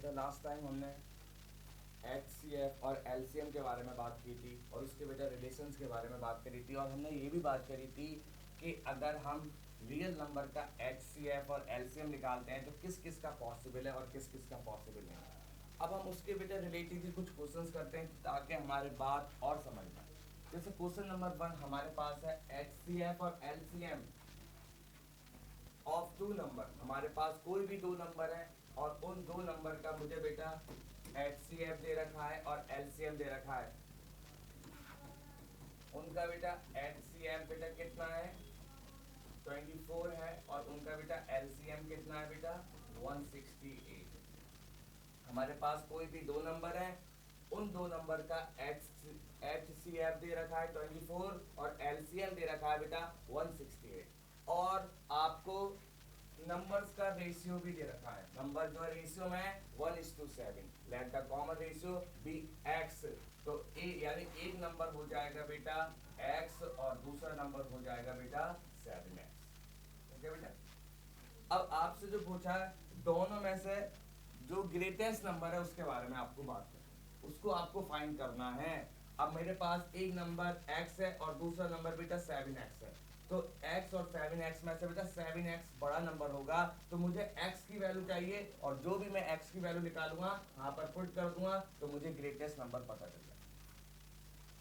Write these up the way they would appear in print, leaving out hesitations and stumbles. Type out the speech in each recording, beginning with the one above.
बेटा last time हमने HCF और LCM के बारे में बात की थी और उसके बेटा रिलेशंस के बारे में बात करी थी और हमने ये भी बात करी थी कि अगर हम रियल नंबर का HCF और LCM निकालते हैं तो किस किस का पॉसिबल है और किस किस का पॉसिबल नहीं है। अब हम उसके बेटा रिलेटेड ही कुछ क्वेश्चंस करते हैं ताकि हमारे बात और समझ में आए। जैसे क्वेश्चन नंबर 1 हमारे पास है HCF और LCM ऑफ 2 नंबर। हमारे पास कोई भी 2 नंबर है और उन 2 नंबर का मुझे बेटा HCF दे रखा है और LCM दे रखा है। उनका बेटा HCF बेटा कितना है 24 है और उनका बेटा LCM कितना है बेटा 168। हमारे पास कोई भी 2 नंबर है, उन 2 नंबर का HCF दे रखा है 24 और LCM दे रखा है बेटा 168 और आपको नंबर्स का रेशियो भी दे रखा है। नंबर जो रेशियो में है 1:7। Let the common ratio be x। तो यानी एक नंबर हो जाएगा बेटा x और दूसरा नंबर हो जाएगा बेटा 7x। ठीक है बेटा। अब आपसे जो पूछा है दोनों में से जो ग्रेटेस्ट नंबर है उसके बारे में आपको बात करनी, उसको आपको फाइंड करना है। अब मेरे पास एक नंबर x है और दूसरा नंबर बेटा 7x है, तो x और 7x में से बेटा 7x बड़ा नंबर होगा, तो मुझे x की वैल्यू चाहिए और जो भी मैं x की वैल्यू निकालूंगा यहाँ पर पुट कर दूंगा तो मुझे ग्रेटेस्ट नंबर पता चल जाएगा।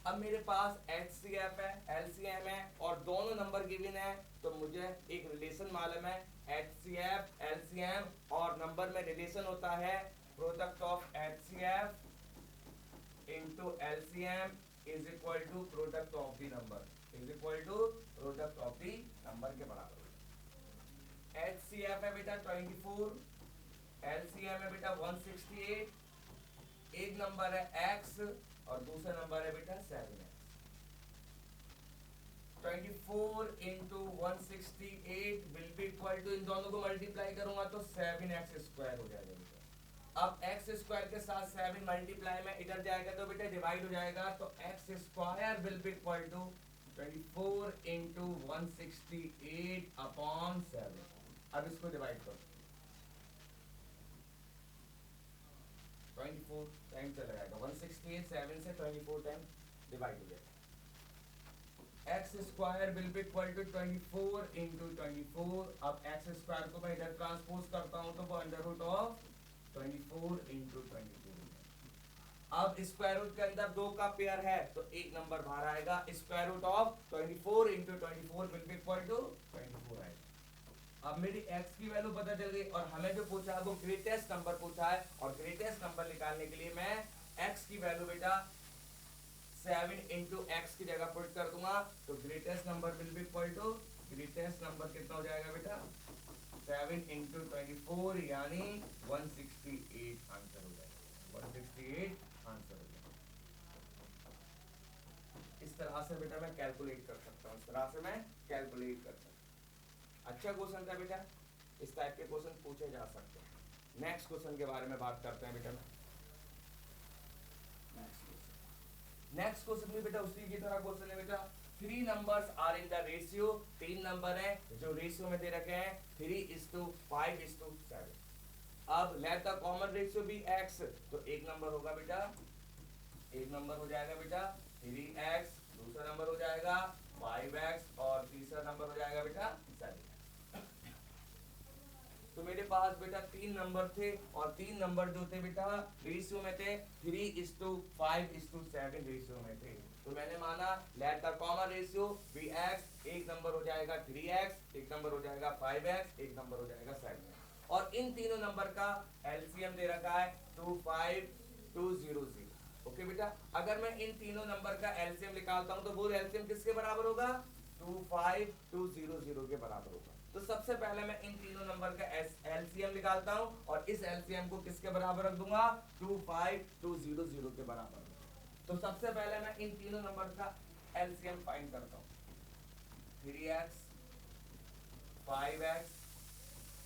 अब मेरे पास HCF है, LCM है और दोनों नंबर गिवन है, तो मुझे एक रिलेशन मालूम है HCF, LCM और नंबर में रिलेशन होता है product of HCF into LCM is equal to product of the number, is equal to product of the number के बराबर होगा। HCF है बेटा 24, LCM है बेटा 168, एक नंबर है x और दूसरा नंबर है बेटा 7x। 24 into 168 will be equal to, इन दोनों को मल्टीप्लाई करूंगा तो 7x स्क्वायर हो जाएगा बेटा। अब x स्क्वायर के साथ 7 मल्टीप्लाई में इधर जाएगा तो बेटा डिवाइड हो जाएगा, तो x square will be equal to 24 into 168 upon 7। अब इसको डिवाइड करो, 24 टाइम चला जाएगा, 168 7 से 24 टाइम डिवाइड हो जाएगा। x square will be equal to 24 into 24। अब x स्क्वायर को मैं इधर ट्रांसपोज करता हूं तो वो अंडर रूट ऑफ 24 इंटू 24। अब स्क्वायर रूट के अंदर 2 का पेयर है तो एक नंबर बाहर आएगा, square root of 24 into 24 will be equal to 24 आएगा। अब मेरी x की वैल्यू पता चल गई और हमें जो पूछा है वो ग्रेटेस्ट नंबर पूछा है और ग्रेटेस्ट नंबर निकालने के लिए मैं x की वैल्यू बेटा 7 इंटू एक्स की जगह पुट कर दूंगा, तो greatest number will be equal to, greatest number कितना हो जाएगा बेटा 7 इंटू 24 यानी 168 आंसर हो जाएगा, 168 आंसर हो जाएगा। इस तरह से बेटा मैं कैलकुलेट कर सकता हूँ, इस तरह से मैं कैलकुलेट कर सकता हूँ। अच्छा क्वेश्चन था बेटा, इस टाइप के क्वेश्चन पूछे जा सकते हैं। नेक्स्ट क्वेश्चन के बारे में बात करते हैं बेटा। नेक्स्ट क्वेश्चन में बेटा उसी की तरह क्वेश्चन है बेटा, 3 numbers are in the ratio, 3 number है जो रेशियो में दे रखे हैं 3:5:7। अब let the common ratio be x, तो एक नंबर होगा बेटा, एक नंबर हो जाएगा बेटा 3x, दूसरा नंबर हो जाएगा 5x और तीसरा नंबर हो जाएगा बेटा 7x। तो मेरे पास बेटा 3 नंबर थे और 3 नंबर जो थे बेटा रेशियो में थे 3:5:7 रेशियो में थे, तो मैंने माना let the common ratio be x, एक नंबर हो जाएगा 3x, एक नंबर हो जाएगा 5x, एक नंबर हो जाएगा 7x और इन तीनों नंबर का एलसीएम दे रखा है 25200। ओके बेटा, अगर मैं इन तीनों नंबर का एलसीएम निकालता हूं तो वो एलसीएम किसके बराबर होगा 25200 के बराबर होगा। तो सबसे पहले मैं इन तीनों नंबर का एलसीएम निकालता हूं और इस एलसीएम को किसके बराबर रख दूंगा 25200 के बराबर। तो सबसे पहले मैं इन तीनों नंबर का एलसीएम फाइंड करता हूं, 3x 5x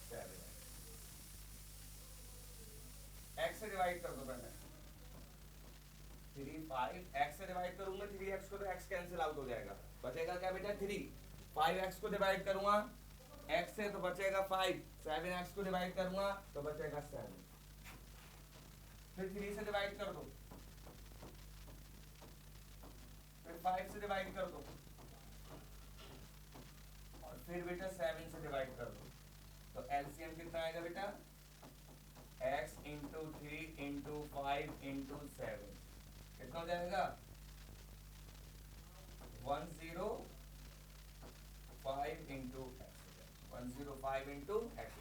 7x, x से डिवाइड कर दो पहले, 3 5 x से डिवाइड करूंगा 3x को तो x कैंसिल आउट हो जाएगा, बचेगा क्या बेटा 3, 5x को डिवाइड करूंगा x से तो बचेगा 5, 7x को डिवाइड करूंगा तो बचेगा 7। फिर 3 से डिवाइड कर दो, फिर 5 से डिवाइड कर दो, और फिर बेटा 7 से डिवाइड कर दो। तो एलसीएम कितना आएगा बेटा, x इंटू 3 इंटू 5 इंटू 7 कितना हो जाएगा, 105 इंटू एक्स, 105 इंटू एक्स।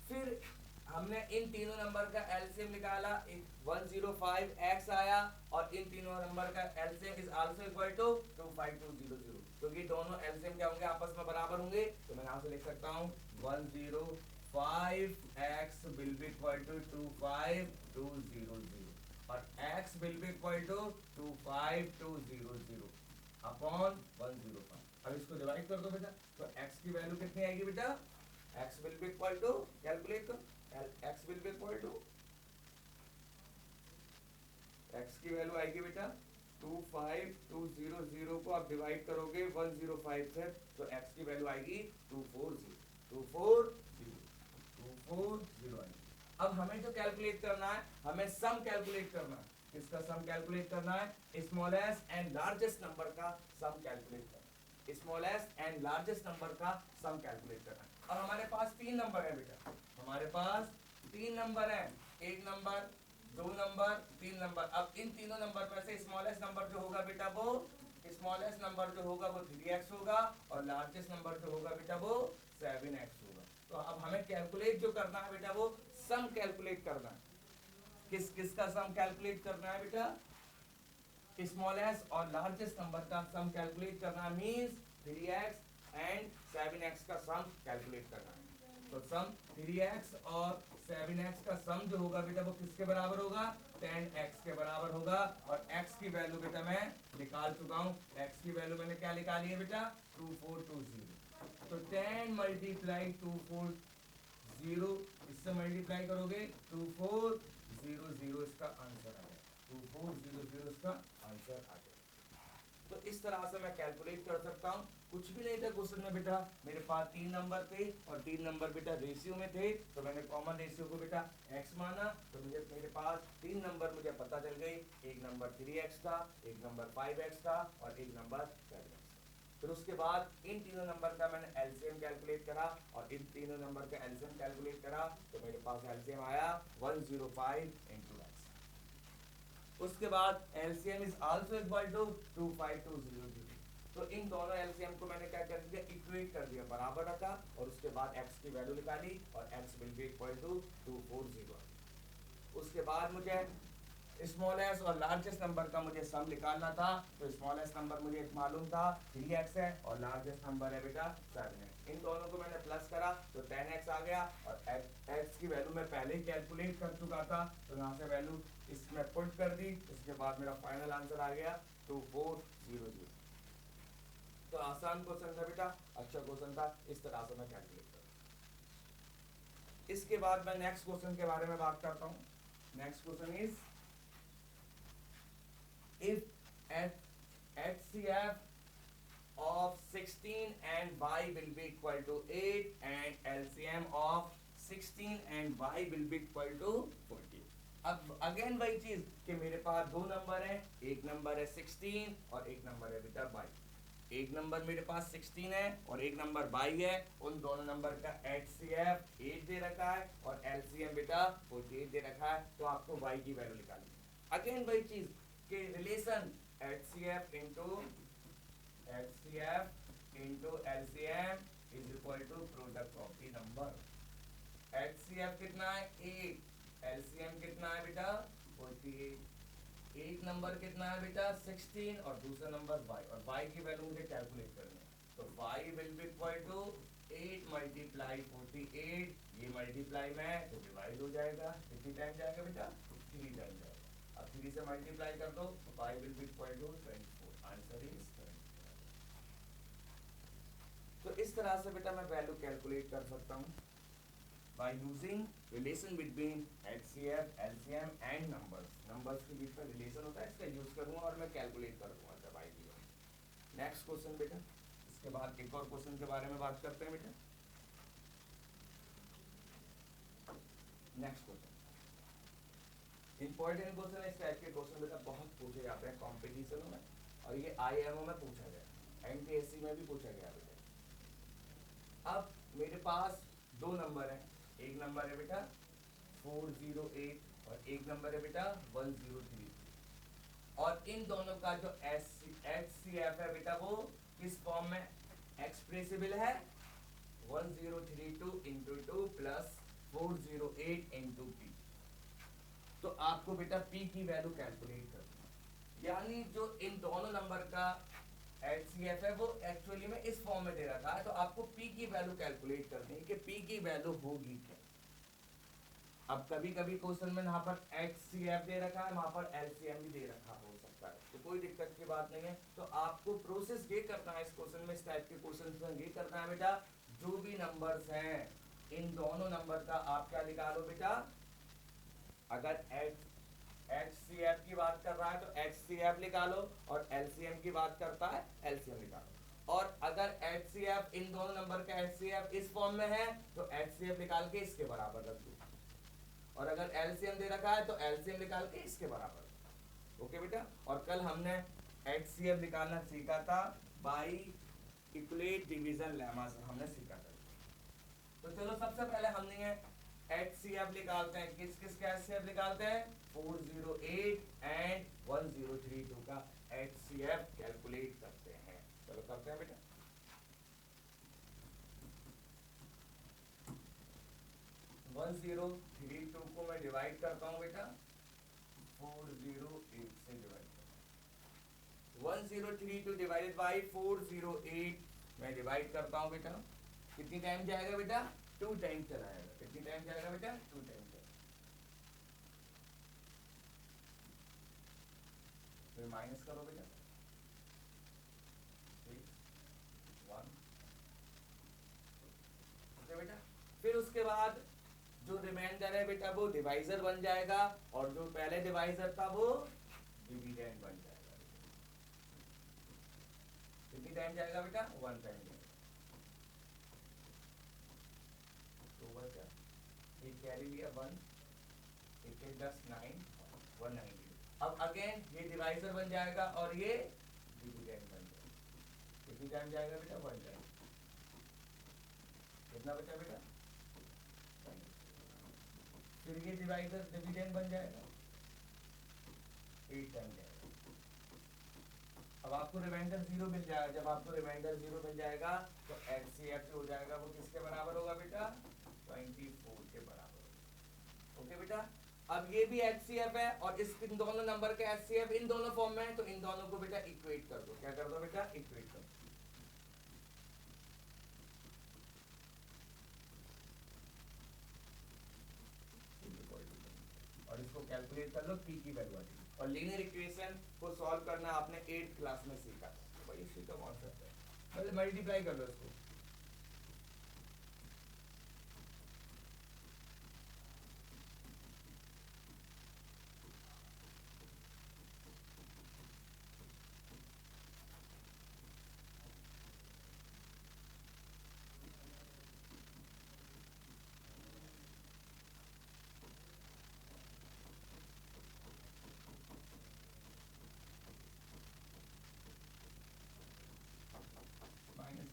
फिर हमने इन तीनों नंबर का एलसीएम निकाला, 105x आया, और इन तीनों नंबर का LCM is also equal to 25200, क्योंकि दोनों एलसीएम क्या होंगे, आपस में बराबर होंगे। तो मैं यहां से लिख सकता हूं 105x will be equal to 25200 और x will be equal to 25200 upon 105। अब इसको डिवाइड कर दो बेटा, तो x की वैल्यू कितनी आएगी बेटा, x will be equal to, calculate करो, x will be equal to, x की वैल्यू आएगी बेटा 25200 को आप डिवाइड करोगे 105 से, तो x की वैल्यू आएगी 240 आएगी। अब हमें जो कैलकुलेट करना है, हमें सम कैलकुलेट करना है। किसका सम कैलकुलेट करना है, स्मॉलेस्ट एंड लार्जेस्ट नंबर का सम कैलकुलेट करना है, स्मॉलेस्ट एंड लार्जेस्ट नंबर का सम कैलकुलेट करना है। और हमारे पास 3 नंबर है बेटा, हमारे पास 3 नंबर है, 1 नंबर, 2 नंबर, 3 नंबर। अब इन तीनों नंबर में से स्मॉलेस्ट नंबर जो होगा बेटा, वो स्मॉलेस्ट नंबर जो होगा वो 3x होगा, और लार्जेस्ट नंबर जो होगा बेटा वो 7x होगा। तो अब हमें कैलकुलेट जो करना है बेटा, वो सम कैलकुलेट करना है। किस का सम कैलकुलेट करना है बेटा, स्मॉलेस्ट और लार्जेस्ट नंबर का सम कैलकुलेट करना मींस 3x एंड 7x का सम कैलकुलेट करना है। तो सम 3x और 7x का सम जो होगा बेटा, वो किसके बराबर होगा, 10x के बराबर होगा। और x की वैल्यू बेटा मैं निकाल चुका हूँ, x की वैल्यू मैंने क्या निकाली है बेटा, 2420। तो 10 मल्टीप्लाई 240, इससे मल्टीप्लाई करोगे 2400, इसका आंसर आ गया, 2400 इसका आंसर आ गया। तो इस तरह से मैं कैलकुलेट कर सकता हूँ। कुछ भी नहीं था क्वेश्चन में बेटा, मेरे पास 3 नंबर थे और 3 नंबर बेटा रेशियो में थे, तो मैंने कॉमन रेशियो को बेटा x माना। तो मुझे मेरे पास 3 नंबर मुझे पता चल गई, एक नंबर 3x था, एक नंबर 5x था, और एक नंबर 7x। फिर उसके बाद इन तीनों नंबर का मैंने एलसीएम कैलकुलेट करा, और इन तीनों नंबर का एलसीएम कैलकुलेट करा, तो मेरे पास एलसीएम आया 105 into x। उसके बाद LCM is also equal to 25200। तो इन दोनों LCM को मैंने क्या कर दिया, इक्वेट कर दिया, बराबर रखा, और उसके बाद x की वैल्यू निकाली, और x will be equal to 240। उसके बाद मुझे स्मॉलेस्ट और लार्जेस्ट नंबर का मुझे सम निकालना था। तो स्मॉलेस्ट नंबर मुझे मालूम था 3x है, और लार्जेस्ट नंबर है बेटा 7 है। इन दोनों को मैंने प्लस करा तो 10x आ गया, और x की वैल्यू मैं पहले ही कैलकुलेट कर चुका था, तो यहाँ से वैल्यू इसमें पुट कर दी। इसके बाद मेरा फाइनल आंसर आ गया 2400। तो आसान क्वेश्चन था बेटा, अच्छा क्वेश्चन था, इस तरह से मैं कैलकुलेट कर। इसके बाद मैं नेक्स्ट क्वेश्चन के बारे में बात करता हूँ। Next question is, if HCF of 16 and y will be equal to 8 and LCM of 16 and y will be equal to 40। अब अगेन वही चीज कि मेरे पास 2 नंबर है, एक नंबर है 16 और एक नंबर है बेटा y। एक नंबर मेरे पास 16 है और एक नंबर 22 है, उन दोनों नंबर का HCF 8 दे रखा है और LCM बेटा 48 दे रखा है। तो आपको y की वैल्यू निकालनी है। अगेन वही चीज के relation HCF into LCM is equal to product of the number। HCF कितना है 8, LCM कितना है बेटा 48। एक नंबर कितना है बेटा 16 और दूसरा नंबर y, और y की वैल्यू मुझे कैलकुलेट करनी है। तो y will be equal to 8 multiply 48, ये मल्टीप्लाई में तो डिवाइड हो जाएगा, कितनी टाइम जाएगा बेटा 3 टाइम जाएगा। अब 3 से मल्टीप्लाई कर दो तो y will be equal to 24, answer is 24। तो इस तरह से बेटा मैं वैल्यू कैलकुलेट कर सकता हूँ by using relation between HCF, LCM and numbers। numbers के बीच में रिलेशन होता है, इसका यूज करूंगा और मैं कैलकुलेट कर दूंगा जब आएगी। नेक्स्ट क्वेश्चन बेटा, इसके बाद एक और क्वेश्चन के बारे में बात करते हैं बेटा। नेक्स्ट क्वेश्चन, इंपॉर्टेंट क्वेश्चन है। इस टाइप के क्वेश्चन बेटा बहुत पूछे जाते हैं कॉम्पिटिशनों में, और ये आईएमओ में पूछा गया, एनटीएससी में भी पूछा गया बेटा। अब मेरे पास दो नंबर हैं, एक नंबर है बेटा 408 और एक नंबर है बेटा 103, और इन दोनों का जो HCF है बेटा वो किस फॉर्म में एक्सप्रेसिबल है, 1032 इंटू 2 प्लस 408 इंटू पी। तो आपको बेटा पी की वैल्यू कैलकुलेट करनी है, यानी जो इन दोनों नंबर का HCF है वो एक्चुअली में इस फॉर्म में दे रखा है, तो आपको पी की वैल्यू कैलकुलेट करनी है कि पी की वैल्यू होगी क्या। अब कभी कभी क्वेश्चन में यहाँ पर HCF दे रखा है, वहां पर LCM भी दे रखा हो सकता है, तो कोई दिक्कत की बात नहीं है। तो आपको प्रोसेस ये करना है इस क्वेश्चन में, इस टाइप के क्वेश्चन में ये करना है बेटा, जो भी नंबर्स हैं इन दोनों नंबर का आप क्या निकालो बेटा, अगर HCF की बात कर रहा है तो HCF निकालो, और LCM की बात करता है LCM निकालो। और अगर HCF इन दोनों नंबर का HCF इस फॉर्म में है तो HCF निकाल के इसके बराबर रख दो, और अगर LCM दे रखा है तो LCM निकाल के इसके बराबर। ओके बेटा, और कल हमने HCF निकालना सीखा था बाई इक्वलेट डिवीजन लेमा से, हमने सीखा था। तो चलो सबसे पहले हमने HCF निकालते हैं, किस किस का HCF निकालते हैं, 408 एंड 1032 का HCF कैलकुलेट करते हैं। चलो करते हैं बेटा। वन 1032 को मैं डिवाइड करता हूं बेटा 408 से डिवाइड करता हूं, 1032 डिवाइडेड बाई 408 मैं डिवाइड करता हूं बेटा, कितनी टाइम जाएगा बेटा, 2 टाइम चलाएगा। कितनी टाइम जाएगा बेटा, 2 टाइम जाएगा। फिर माइनस करो बेटा, 6 1 बेटा। फिर उसके बाद जो रिमाइंडर है बेटा वो डिवाइजर बन जाएगा, और जो पहले डिवाइजर था वो डिविडेंड बन जाएगा। कितनी टाइम जाएगा बेटा, 1 टाइम जाएगा। तो बचा एक कैरी लिया 1, एक 10 9 190। अब अगेन ये डिवाइजर बन जाएगा और ये डिविडेंड बन जाएगा। कितनी टाइम जाएगा बेटा, 1 टाइम। कितना बचा बेटा, फिर ये डिवाइजर डिविडेंड बन जाएगा, 8 टाइम जाएगा। अब आपको रिमाइंडर 0 मिल जाएगा, जब आपको रिमाइंडर 0 मिल जाएगा तो HCF जो हो जाएगा वो किसके बराबर होगा बेटा, 24 के बराबर होगा। ओके बेटा, अब ये भी HCF है और इस इन दोनों नंबर के HCF इन दोनों फॉर्म में है, तो इन दोनों को बेटा इक्वेट कर दो। क्या कर दो बेटा, इक्वेट कर दो। और इसको कैलकुलेट कर लो, पी की वैल्यू आ जाएगी। और लीनियर इक्वेशन को सॉल्व करना आपने 8th क्लास में सीखा था, भाई इसी का कॉन्सेप्ट है, पहले मल्टीप्लाई कर लो इसको।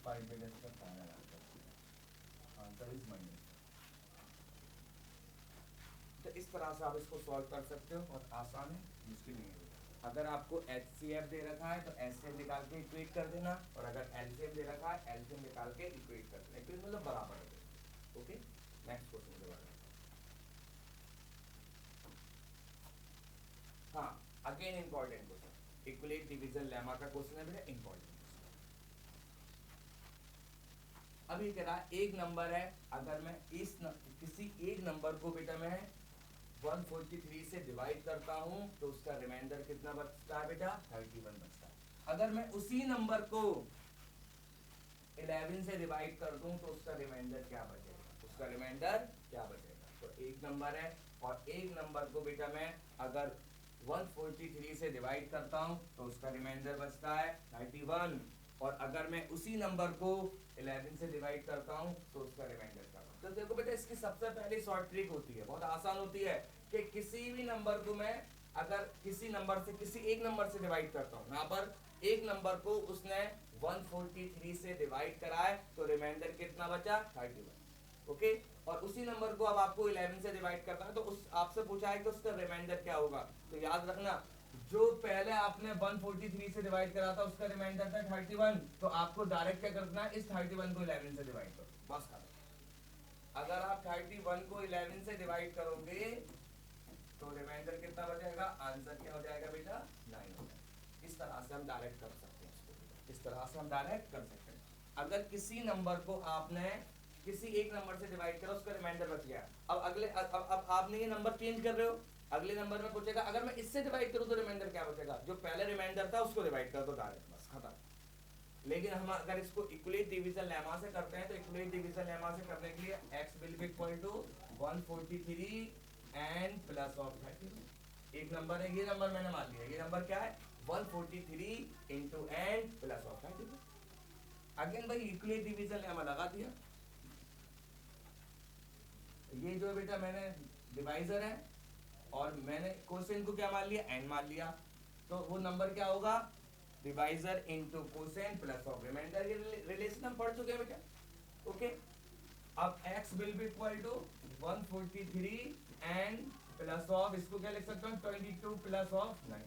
-5 में इसका फाइनल आंसर इज माइनस। तो इस तरह से आप इसको सॉल्व कर सकते हो, और आसान है, मुश्किल नहीं है। अगर आपको HCF दे रखा है तो HCF निकाल के इक्वेट कर देना, और अगर LCM दे रखा है LCM निकाल के इक्वेट कर देना, इक्वेट मतलब बराबर है। ओके, नेक्स्ट क्वेश्चन के बारे में। हाँ, again important question, Euclid division lemma का क्वेश्चन है बेटा, इंपॉर्टेंट। अभी कह रहा एक नंबर है, अगर मैं किसी एक नंबर को बेटा मैं 143 से डिवाइड करता हूं तो उसका रिमाइंडर कितना बचता है बेटा, 31 बचता है। अगर मैं उसी नंबर को 11 से डिवाइड कर दूं तो उसका रिमाइंडर क्या बचेगा, उसका रिमाइंडर क्या बचेगा। तो एक नंबर है और एक नंबर को बेटा मैं अगर 143 से डिवाइड करता हूं तो उसका रिमाइंडर बचता है 31, और अगर मैं उसी नंबर को 11 से डिवाइड करता हूं तो उसका रिमाइंडर क्या बचता है। तो देखो बेटा इसकी सबसे पहली शॉर्ट ट्रिक होती है, बहुत आसान होती है कि किसी भी नंबर को मैं अगर किसी नंबर से किसी एक नंबर से डिवाइड करता हूँ, यहाँ पर एक नंबर को उसने 143 से डिवाइड करा है तो रिमाइंडर कितना बचा 31। ओके, और उसी नंबर को अब आपको 11 से डिवाइड करना है तो उस आपसे पूछा है कि उसका रिमाइंडर क्या होगा। तो याद रखना जो पहले आपने 143 से डिवाइड करा था उसका रिमाइंडर था 31, तो आपको डायरेक्ट क्या करना है, इस 31 को 11 से डिवाइड करो, बस खत्म। अगर आप 31 को 11 से डिवाइड करोगे तो रिमाइंडर कितना बचेगा, आंसर क्या हो जाएगा बेटा 9 हो जाएगा। इस तरह से हम डायरेक्ट कर सकते हैं इसको, इस तरह से हम डायरेक्ट कर सकते हैं। अगर किसी नंबर को आपने किसी एक नंबर से डिवाइड करा उसका रिमाइंडर बच गया, अब अगले अब आपने ये नंबर चेंज कर रहे हो, अगले नंबर में पूछेगा अगर मैं इससे डिवाइड करूं तो रिमाइंडर क्या बचेगा, जो पहले रिमाइंडर था उसको डिवाइड कर दो डायरेक्ट, बस खत्म। लेकिन हम अगर इसको इक्वलेट डिवीजन लेमा से करते हैं तो इक्वलेट डिवीजन लेमा से करने के लिए x will be equal to 143 and plus of 30। एक नंबर है, ये नंबर मैंने मान लिया, ये नंबर क्या है 143 into and plus of 30। Again भाई इक्वलेट डिवीजन लेमा लगा दिया, ये जो बेटा मैंने डिवाइजर है और मैंने कोसेंट को क्या मान लिया n मान लिया, तो वो नंबर क्या होगा divisor into quotient plus of remainder. ये रिलेशन हम पढ़ चुके हैं बेटा। ओके, अब x will be equal to 143 and plus of, इसको क्या लिख सकता हूँ 22 प्लस ऑफ 9।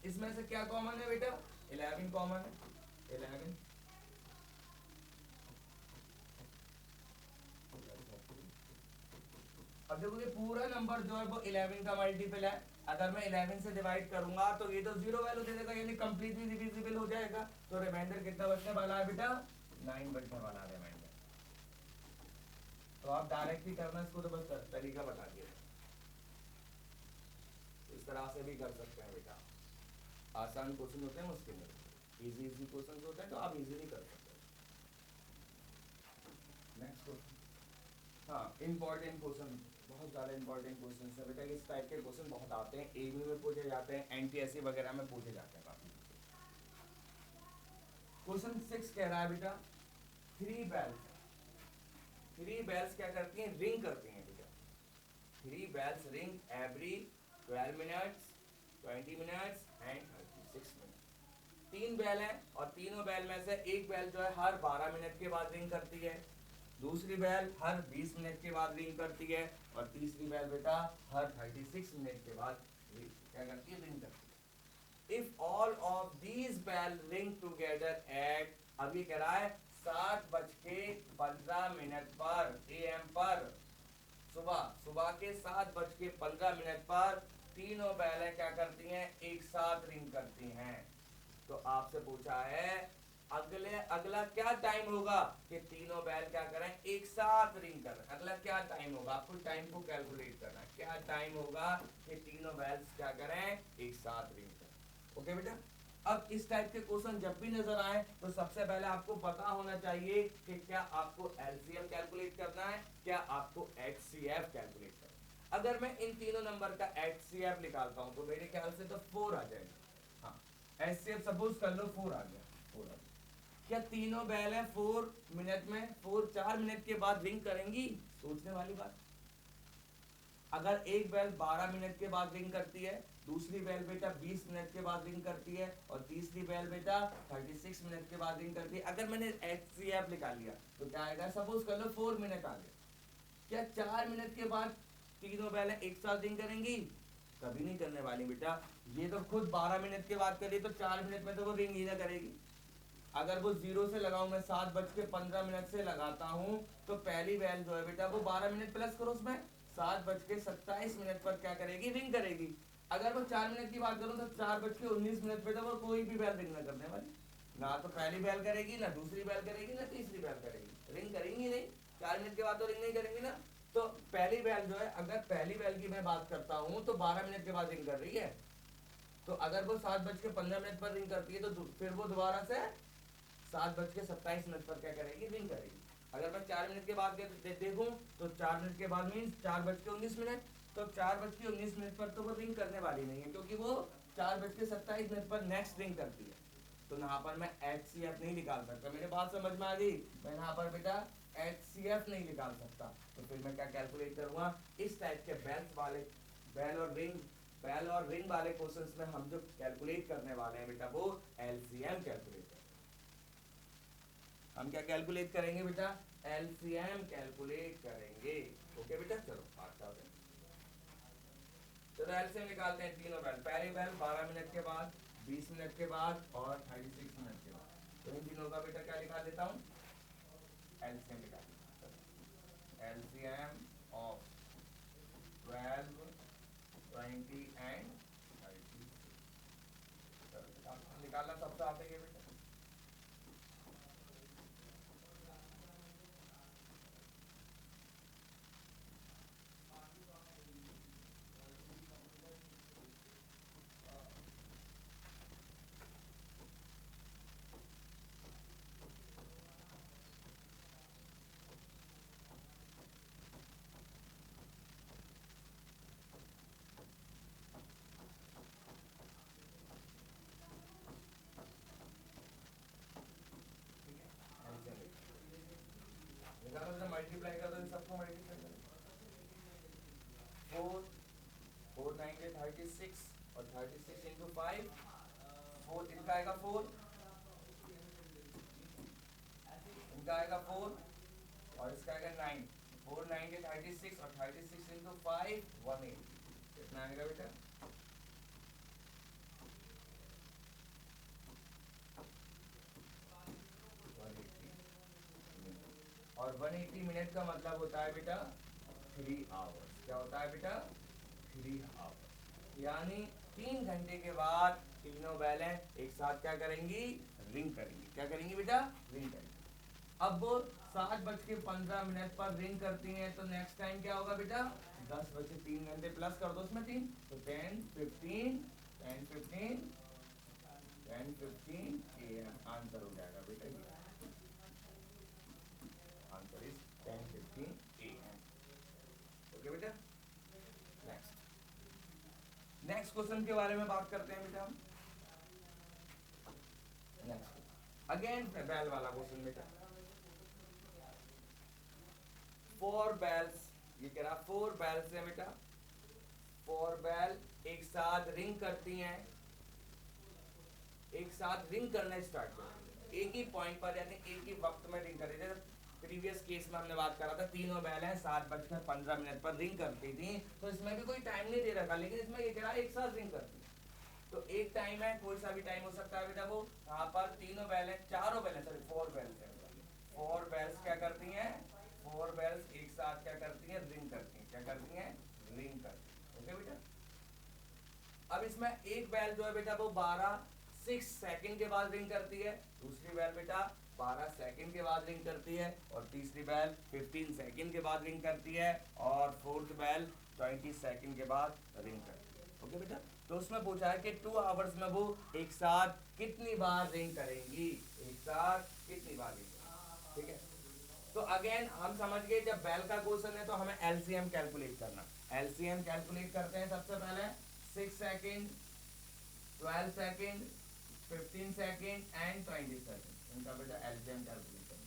इसमें से क्या कॉमन है बेटा 11 कॉमन है, 11। अब देखो ये पूरा नंबर जो है वो 11 का मल्टीपल है, अगर मैं 11 से डिवाइड करूंगा तो ये तो जीरो वैल्यू दे देगा, यानी कंप्लीटली डिविजिबल हो जाएगा। तो रिमाइंडर कितना बचने वाला है बेटा 9 बचने वाला है रिमाइंडर। तो आप डायरेक्ट ही करना इसको, तो बस तरीका बता दिया, इस तरह से भी कर सकते हैं बेटा। आसान क्वेश्चन होते हैं, मुश्किल नहीं, इजी इजी क्वेश्चन होते हैं तो आप इजीली कर सकते हैं। नेक्स्ट क्वेश्चन, हाँ इंपॉर्टेंट क्वेश्चन, बहुत ज़्यादा इंपॉर्टेंट क्वेश्चन है बेटा। इस टाइप के क्वेश्चन बहुत आते हैं, एग्जाम में पूछे जाते हैं, एनटीएससी वगैरह में पूछे जाते हैं काफी। क्वेश्चन 6 कह रहा है बेटा 3 बेल्स क्या करती हैं, रिंग करती हैं बेटा। 3 bells ring every 12 minutes 20 minutes and 36 minute. 3 bell है और तीनों बेल में से एक बेल जो है हर 12 मिनट के बाद रिंग करती है, दूसरी बेल हर 20 मिनट के बाद रिंग करती है और तीसरी बेल बेटा हर 36 मिनट के बाद क्या करती है, रिंग करती है। If all of these bell ring together at, अभी कह रहा है 7:15 पर AM पर, सुबह के 7:15 पर तीनों बेलें क्या करती हैं, एक साथ रिंग करती हैं। तो आपसे पूछा है अगला क्या टाइम होगा कि तीनों बेल क्या करें, एक साथ रिंग करें। अगला क्या टाइम होगा, आपको टाइम को कैलकुलेट करना है, क्या टाइम होगा कि तीनों बेल्स क्या करें, एक साथ रिंग करें। ओके बेटा, अब इस टाइप के क्वेश्चन जब भी नजर आए तो सबसे पहले आपको पता होना चाहिए कि क्या आपको LCM कैलकुलेट करना है, क्या आपको HCF कैलकुलेट करना है। अगर मैं इन तीनों नंबर का HCF निकालता हूं तो मेरे ख्याल से तो 4 आ जाएगा। हाँ, HCF सपोज कर लो 4 आ गया, 4 आ गया। क्या तीनों बेल है 4 मिनट में 4 मिनट के बाद रिंग करेंगी, सोचने वाली बात। अगर एक बेल 12 मिनट के बाद रिंग करती है, दूसरी बेल बेटा 20 मिनट के बाद रिंग करती है और तीसरी बेल बेटा 36 मिनट के बाद रिंग करती है। अगर मैंने HCF निकाल लिया तो क्या आएगा, सपोज कर लो 4 मिनट आ गया। क्या 4 मिनट के बाद तीनों बेलें एक साथ रिंग करेंगी, कभी नहीं करने वाली बेटा। ये तो खुद 12 मिनट के बाद करी तो 4 मिनट में तो वो रिंग ही ना करेगी। अगर वो 0 से लगाऊं, मैं 7:15 से लगाता हूं तो पहली बेल जो है बेटा वो 12 मिनट प्लस करो उसमें 7:27 पर क्या करेगी, रिंग करेगी। अगर वो 4 मिनट की बात करूं तो 4:19 पे तो वो कोई भी बेल रिंग ना करने वाली, ना तो पहली बेल करेगी, ना दूसरी बेल करेगी, ना तीसरी बेल करेगी, रिंग करेंगी नहीं। 4 मिनट के बाद तो रिंग नहीं करेंगी ना। तो पहली बेल जो है, अगर पहली बेल की मैं बात करता हूँ तो 12 मिनट के बाद रिंग कर रही है, तो अगर वो 7:15 पर रिंग करती है तो फिर वो दोबारा से 7:27 पर क्या करेगी, रिंग करेगी। अगर मैं 4 मिनट के बाद देखूं तो 4 मिनट के बाद मीन्स 4:19, तो 4:19 पर तो वो रिंग करने वाली नहीं है, क्योंकि वो 4:27 पर नेक्स्ट रिंग करती है। तो यहाँ पर मैं HCF नहीं निकाल सकता। मेरे बात समझ में आ गई, मैं यहाँ पर बेटा HCF नहीं निकाल सकता, तो फिर मैं क्या कैलकुलेट करूंगा, इस टाइप के बेल और रिंग वाले क्वेश्चंस में हम जो कैलकुलेट करने वाले हैं बेटा वो एलसीएम कैलकुलेट करेंगे। हम क्या कैलकुलेट करेंगे बेटा, एलसीएम कैलकुलेट करेंगे। ओके बेटा, चलो बात करते हैं। चलो एलसीएम निकालते हैं तीनों बेल, पहली बेल 12 मिनट के बाद, 20 मिनट के बाद और 36 मिनट के बाद, तो इन तीनों का बेटा क्या निकाल देता हूँ, एलसीएम निकाल देता हूँ। एलसीएम ऑफ 12, 20 एंड 30, निकालना सबसे आता है बेटा। मल्टीप्लाई कर दो, सबको मल्टीप्लाई कर दो, 4 9 36 और 36 इंटू 5, 4 इनका आएगा 4, इनका आएगा 4 और इसका आएगा 9, 4 9 36 और 36 इंटू 5 180, कितना आएगा बेटा, और 180 मिनट का मतलब होता है बेटा 3 आवर्स। क्या होता है बेटा, 3 आवर्स, यानी 3 घंटे के बाद तीनों बैलें एक साथ क्या करेंगी, रिंग करेंगी। क्या करेंगी बेटा, रिंग करेंगी। अब वो 7:15 पर रिंग करती हैं, तो नेक्स्ट टाइम क्या होगा बेटा, 10 बजे 3 घंटे प्लस कर दो उसमें 3, तो 10 15 10 15 10 15 AM आंसर हो जाएगा बेटा, ये आंसर इज 10 15 AM। ओके बेटा, नेक्स्ट क्वेश्चन के बारे में बात करते हैं बेटा हम। नेक्स्ट अगेन बैल वाला क्वेश्चन बेटा, 4 बैल्स, ये कह रहा 4 बैल्स है बेटा, 4 बैल एक साथ रिंग करती हैं, एक साथ रिंग करना स्टार्ट करती हैं, एक ही पॉइंट पर यानी एक ही वक्त में रिंग कर रही है। प्रीवियस केस में हमने बात करा था, तीनों बैल हैं 7:15 पर रिंग करती थी, तो इसमें भी कोई टाइम नहीं दे रखा, लेकिन इसमें ये कह रहा है एक साथ रिंग करती है। तो एक टाइम है, कोई सा भी टाइम हो सकता है बेटा, वो यहाँ पर तीनों बैल हैं, चारों बैल हैं, सॉरी 4 बैल्स हैं, 4 बैल्स क्या करती हैं, 4 बैल्स एक साथ क्या करती हैं, रिंग करती हैं। क्या करती हैं, रिंग करती हैं। ओके बेटा, अब इसमें एक बैल जो है बेटा वो 6 सेकंड के बाद रिंग करती है, दूसरी बैल बेटा 12 सेकंड के बाद रिंग करती है, और तीसरी बैल 15 सेकंड के बाद रिंग करती है, और फोर्थ बैल 20 सेकंड के बाद रिंग करती है। ओके बेटा, तो उसमें पूछा है कि 2 आवर्स में वो एक साथ कितनी बार रिंग करेंगी, एक साथ कितनी बार रिंग करेंगी। ठीक है, तो अगेन हम समझ गए जब बैल का क्वेश्चन है तो हमें एलसीएम कैलकुलेट करना। एलसीएम कैलकुलेट करते हैं सबसे पहले, 6 second, 12 second, 15 second and 20 second, इनका बेटा एलसीएम कैलकुलेट करना।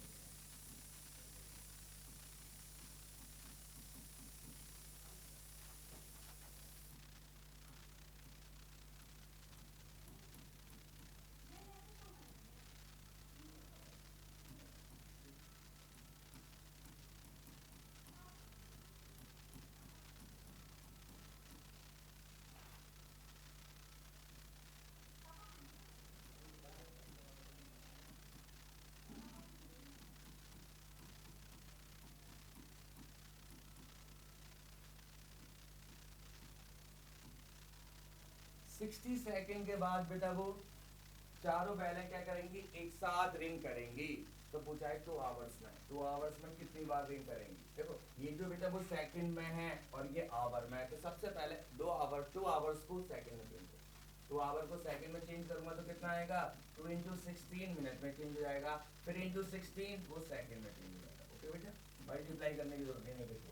60 सेकंड के बाद बेटा वो चारों बैलें क्या करेंगी, एक साथ रिंग करेंगी। तो पूछा है 2 आवर्स में, 2 आवर्स में कितनी बार रिंग करेंगी। देखो ये जो बेटा वो सेकंड में है और ये आवर में है, तो सबसे पहले 2 आवर्स को सेकंड में चेंज करो, 2 आवर को सेकंड में चेंज करूंगा तो कितना आएगा, 2 इंटू 16 मिनट में चेंज हो जाएगा, फिर इंटू 16 वो सेकंड में चेंज हो जाएगा। ओके बेटा, मल्टीप्लाई करने की जरूरत नहीं है।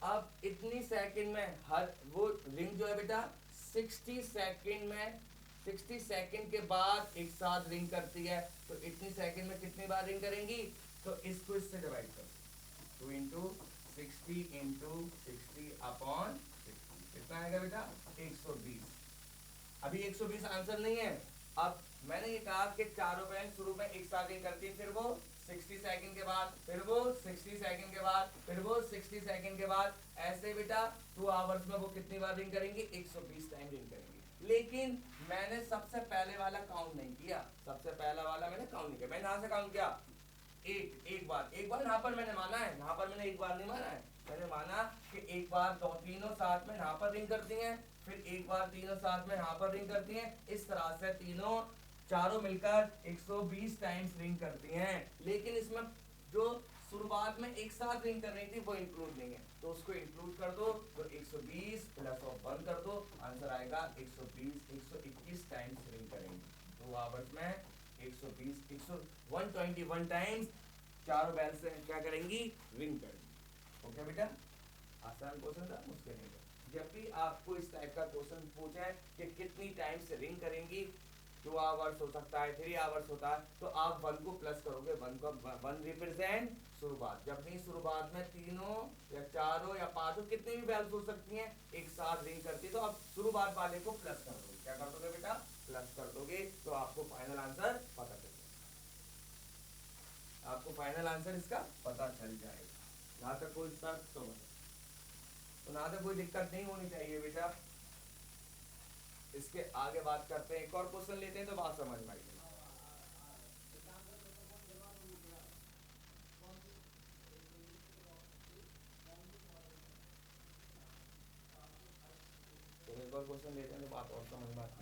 अब इतनी सेकंड में हर वो रिंग जो है बेटा 60 सेकंड में 60 सेकंड के बाद एक साथ रिंग करती है, तो इतनी सेकंड में कितनी बार रिंग करेंगी? तो इसको इससे डिवाइड करो, 2 इंटू 60 इंटू 60 अपॉन 60 कितना आएगा बेटा? 120। अभी 120 आंसर नहीं है। अब मैंने ये कहा कि चारों बैंड शुरू में एक साथ रिंग करती है, फिर वो 60 सेकंड के बाद, फिर वो 60 सेकंड के बाद, फिर वो 60 सेकंड के बाद, ऐसे बेटा 2 आवर्स में वो कितनी बार रिंग करेंगी? 120 टाइम रिंग करेंगी। लेकिन मैंने सबसे पहले वाला काउंट नहीं किया, सबसे पहला वाला मैंने काउंट नहीं किया। मैंने यहां से काउंट किया एक बार यहाँ पर मैंने माना है, यहाँ पर मैंने एक बार नहीं माना है। मैंने माना कि एक बार दो तीनों साथ में यहाँ पर रिंग करती हैं, फिर एक बार तीनों साथ में यहाँ पर रिंग करती हैं, इस तरह से तीनों चारों मिलकर 120 टाइम्स रिंग करती हैं। लेकिन इसमें जो शुरुआत में एक साथ रिंग कर रही थी वो इंक्लूड नहीं है, तो उसको इंक्लूड कर दो, तो 120 प्लस ऑफ 1 कर दो, आंसर आएगा 121 टाइम्स रिंग करेंगे 2 आवर्स में। 121 टाइम्स चारों बैल से क्या करेंगी? रिंग करेंगी। ओके बेटा, आसान क्वेश्चन था, मुश्किल नहीं था। जब भी आपको इस टाइप का क्वेश्चन पूछे कि कितनी टाइम से रिंग करेंगी, 2 आवर्स हो सकता है, 3 आवर्स होता है, तो आप 1 को प्लस करोगे, 1 रिप्रेजेंट शुरुआत। जब भी शुरुआत में तीनों या चारों या पांचों कितनी भी वैल्यूज हो सकती हैं एक साथ रिंग करती है, तो आप शुरुआत वाले को प्लस कर दोगे। क्या कर दोगे बेटा? प्लस कर दोगे, तो आपको फाइनल आंसर पता चल जाएगा, आपको फाइनल आंसर इसका पता चल जाएगा। यहाँ तक कोई शर्त तो बता, तो यहाँ तक कोई दिक्कत नहीं होनी चाहिए बेटा। इसके आगे बात करते हैं, एक और क्वेश्चन लेते हैं तो बात समझ में आएगी। तो एक और क्वेश्चन लेते हैं तो बात और समझ में आती है।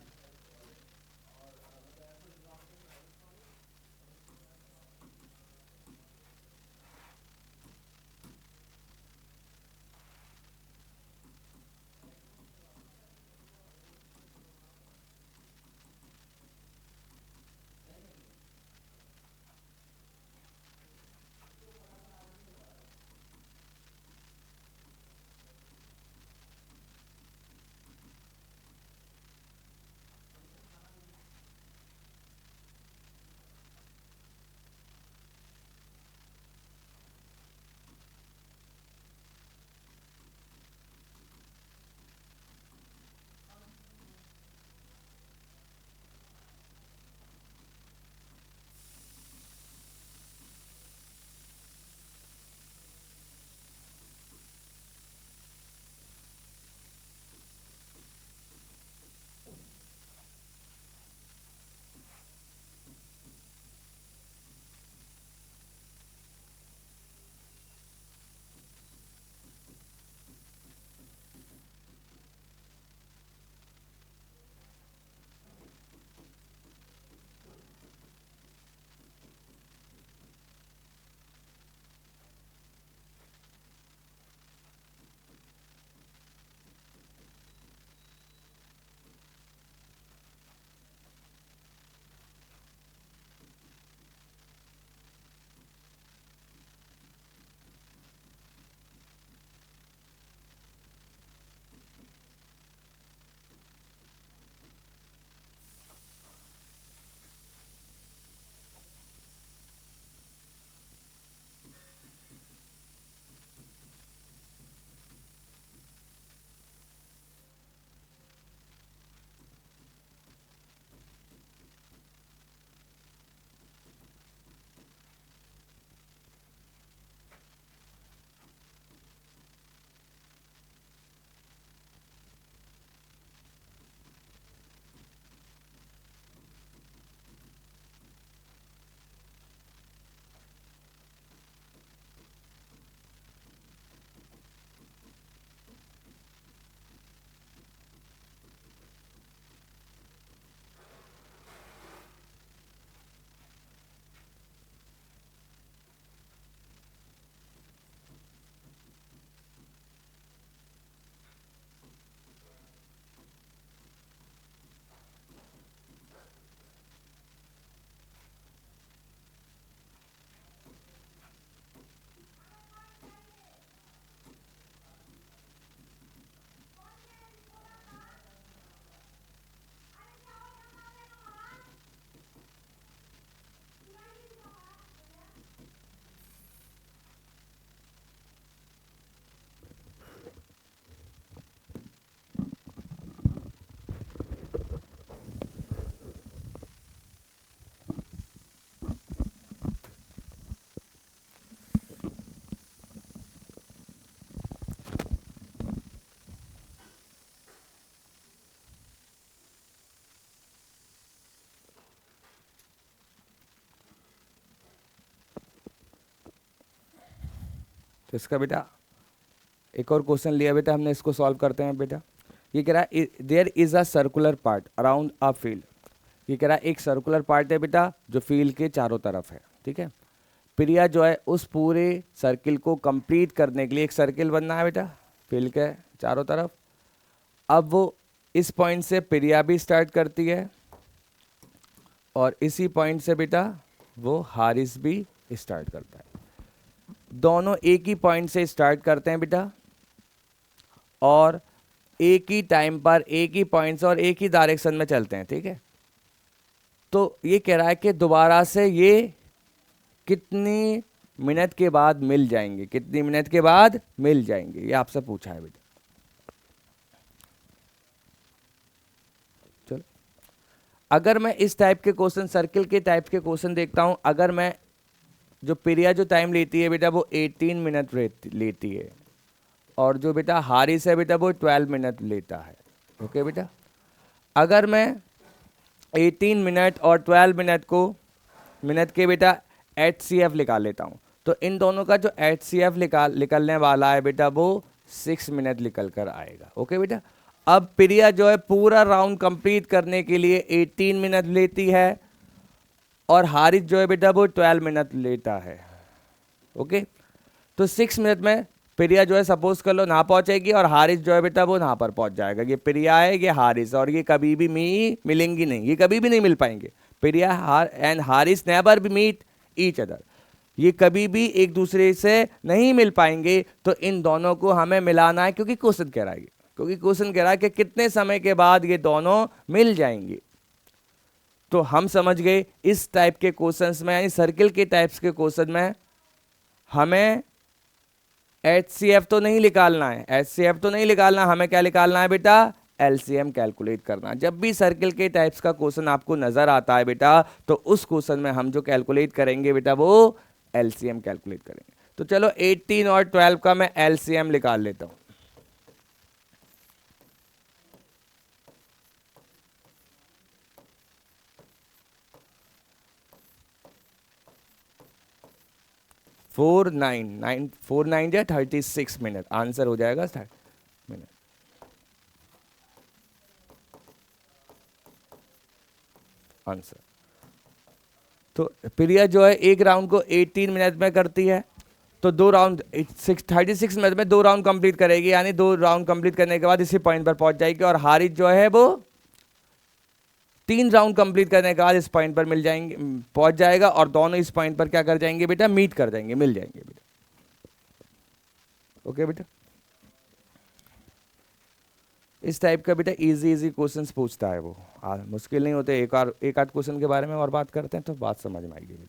तो इसका बेटा एक और क्वेश्चन लिया बेटा हमने, इसको सॉल्व करते हैं बेटा। ये कह रहा है there is a circular part around a field. ये कह रहा है एक सर्कुलर पार्ट है बेटा जो फील्ड के चारों तरफ है, ठीक है। प्रिया जो है उस पूरे सर्किल को कंप्लीट करने के लिए, एक सर्किल बनना है बेटा फील्ड के चारों तरफ। अब वो इस पॉइंट से प्रिया भी स्टार्ट करती है और इसी पॉइंट से बेटा वो हारिस भी स्टार्ट करता है। दोनों एक ही पॉइंट से स्टार्ट करते हैं बेटा और एक ही टाइम पर एक ही पॉइंट से और एक ही डायरेक्शन में चलते हैं, ठीक है। तो ये कह रहा है कि दोबारा से ये कितनी मिनट के बाद मिल जाएंगे, कितनी मिनट के बाद मिल जाएंगे, ये आपसे पूछा है बेटा। चलो अगर मैं इस टाइप के क्वेश्चन, सर्किल के टाइप के क्वेश्चन देखता हूं, अगर मैं जो प्रिया जो टाइम लेती है बेटा वो 18 मिनट लेती है और जो बेटा हारिस है बेटा वो 12 मिनट लेता है, ओके बेटा। अगर मैं 18 मिनट और 12 मिनट को मिनट के बेटा HCF निकाल लेता हूँ, तो इन दोनों का जो HCF निकलने वाला है बेटा वो 6 मिनट निकल कर आएगा, ओके बेटा। अब प्रिया जो है पूरा राउंड कंप्लीट करने के लिए 18 मिनट लेती है और हारिस जो है बेटा वो 12 मिनट लेता है, ओके। तो 6 मिनट में प्रिया जो है सपोज कर लो ना पहुंचेगी और हारिस जो है बेटा वो यहाँ पर पहुंच जाएगा। ये प्रिया है, ये हारिस, और ये कभी भी मिलेंगी नहीं, ये कभी भी नहीं मिल पाएंगे। Priya and Haris never be meet each other, ये कभी भी एक दूसरे से नहीं मिल पाएंगे। तो इन दोनों को हमें मिलाना है, क्योंकि क्वेश्चन कह रहा है, क्योंकि क्वेश्चन कह रहा है कि कितने समय के बाद ये दोनों मिल जाएंगे। तो हम समझ गए इस टाइप के क्वेश्चंस में, यानी सर्किल के टाइप्स के क्वेश्चन में हमें HCF तो नहीं निकालना है, HCF तो नहीं निकालना, हमें क्या निकालना है बेटा, LCM कैलकुलेट करना। जब भी सर्किल के टाइप्स का क्वेश्चन आपको नजर आता है बेटा, तो उस क्वेश्चन में हम जो कैलकुलेट करेंगे बेटा वो LCM कैलकुलेट करेंगे। तो चलो 18 और 12 का मैं LCM निकाल लेता हूं। फोर नाइन या 36 मिनट आंसर हो जाएगा, 30 मिनट। आंसर तो प्रिया जो है एक राउंड को 18 मिनट में करती है, तो 36 मिनट में 2 राउंड कंप्लीट करेगी, यानी 2 राउंड कंप्लीट करने के बाद इसी पॉइंट पर पहुंच जाएगी। और हारिस जो है वो 3 राउंड कंप्लीट करने के बाद इस पॉइंट पर मिल जाएंगे, पहुंच जाएगा, और दोनों इस पॉइंट पर क्या कर जाएंगे बेटा, मीट कर जाएंगे, मिल जाएंगे बेटा, ओके बेटा। इस टाइप का बेटा इजी इजी क्वेश्चंस पूछता है वो, मुश्किल नहीं होते। एक आध क्वेश्चन के बारे में और बात करते हैं तो बात समझ में आएगी।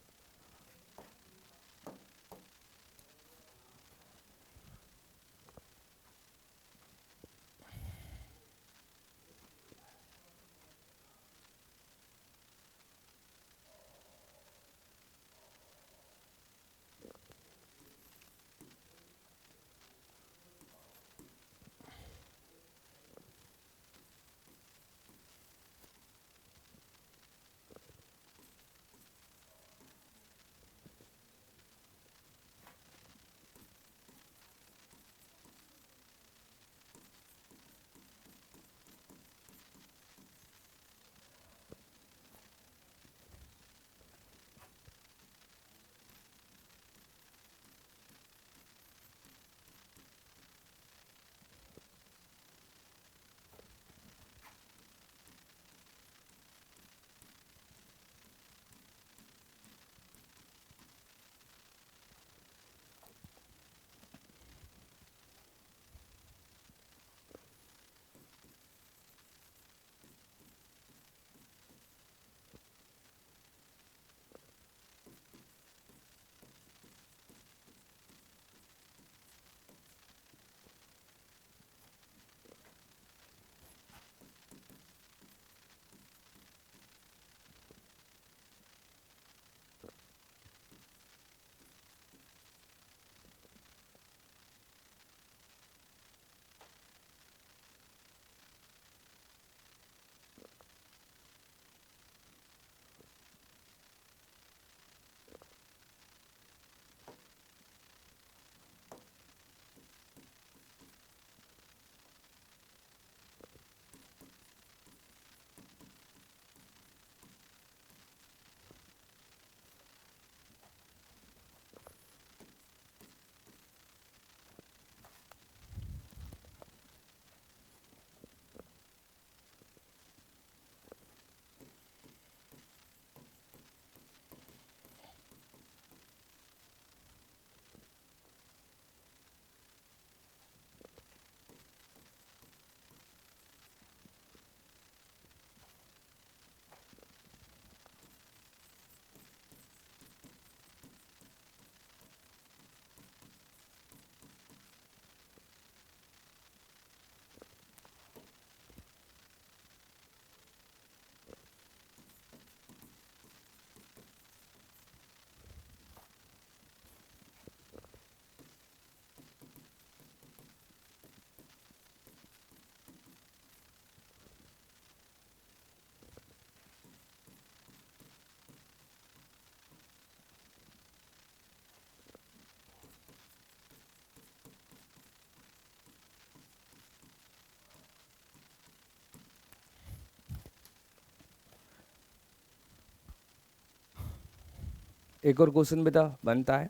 एक और क्वेश्चन बेटा बनता है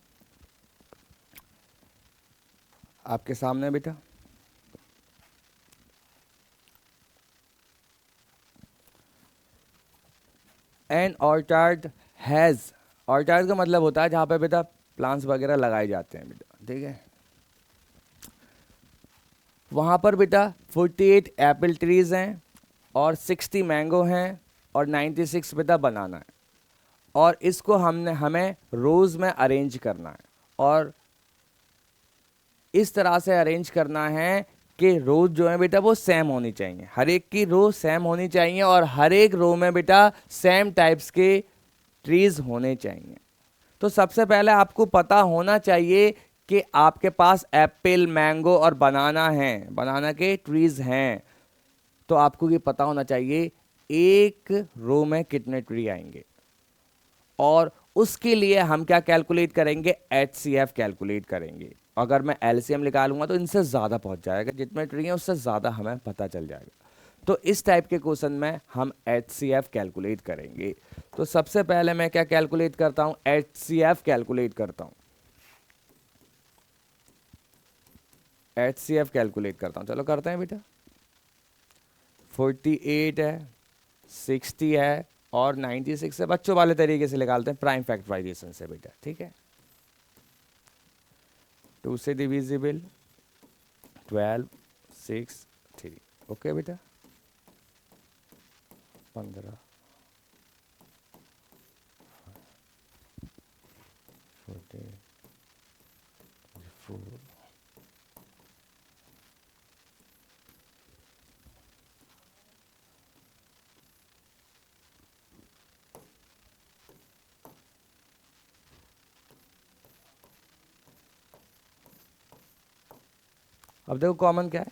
आपके सामने बेटा। एन ऑर्चार्ड हैज़, ऑर्चार्ड का मतलब होता है जहाँ पे बेटा प्लांट्स वगैरह लगाए जाते हैं बेटा, ठीक है। वहाँ पर बेटा 48 एप्पल ट्रीज हैं और 60 मैंगो हैं और 96 बेटा बनाना है। और इसको हमें रोज़ में अरेंज करना है और इस तरह से अरेंज करना है कि रो जो है बेटा वो सेम होनी चाहिए, हर एक की रो सेम होनी चाहिए और हर एक रो में बेटा सेम टाइप्स के ट्रीज होने चाहिए। तो सबसे पहले आपको पता होना चाहिए कि आपके पास एप्पल, मैंगो और बनाना है, बनाना के ट्रीज हैं। तो आपको ये पता होना चाहिए एक रो में कितने ट्री आएंगे और उसके लिए हम क्या कैलकुलेट करेंगे, HCF कैलकुलेट करेंगे। अगर मैं LCM निकालूंगा तो इनसे ज़्यादा पहुंच जाएगा, जितने ट्री हैं उससे ज़्यादा हमें पता चल जाएगा। तो इस टाइप के क्वेश्चन में हम HCF कैलकुलेट करेंगे। तो सबसे पहले मैं क्या कैलकुलेट करता हूं, HCF कैलकुलेट करता हूं, HCF कैलकुलेट करता हूं। चलो करते हैं बेटा। 48 है, 60 है और 96 है। बच्चों वाले तरीके से निकालते हैं, प्राइम फैक्टराइजेशन से बेटा, ठीक है। 2 से डिविजिबल 12, 6, 3। ओके बेटा, 15, 14, 4। अब देखो कॉमन क्या है,